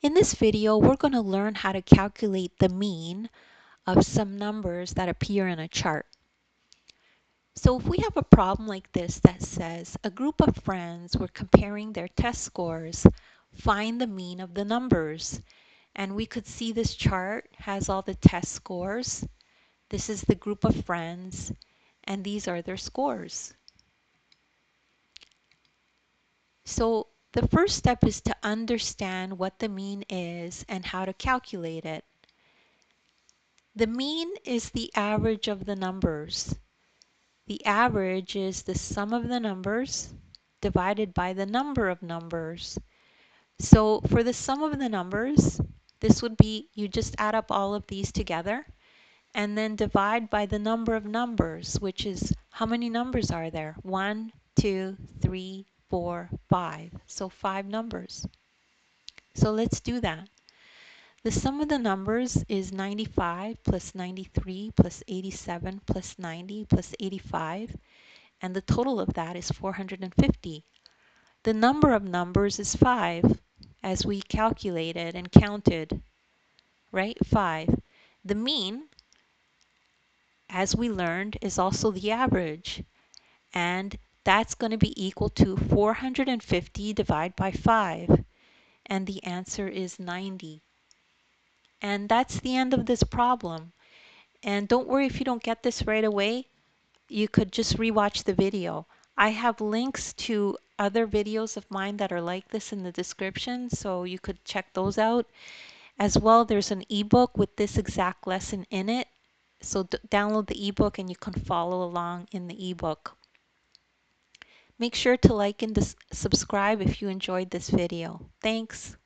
In this video, we're going to learn how to calculate the mean of some numbers that appear in a chart. So if we have a problem like this that says a group of friends were comparing their test scores, find the mean of the numbers. And we could see this chart has all the test scores. This is the group of friends, and these are their scores. So the first step is to understand what the mean is and how to calculate it. The mean is the average of the numbers. The average is the sum of the numbers divided by the number of numbers. So for the sum of the numbers, this would be you just add up all of these together and then divide by the number of numbers, which is how many numbers are there? 1, 2, 3, 4, 5. So 5 numbers. So let's do that. The sum of the numbers is 95 plus 93 plus 87 plus 90 plus 85, and the total of that is 450. The number of numbers is 5, as we calculated and counted, right? 5. The mean, as we learned, is also the average, and that's going to be equal to 450 divided by 5, and the answer is 90. And that's the end of this problem. And don't worry if you don't get this right away. You could just rewatch the video. I have links to other videos of mine that are like this in the description, so you could check those out. As well, there's an ebook with this exact lesson in it. So download the ebook and you can follow along in the ebook. Make sure to like and subscribe if you enjoyed this video. Thanks.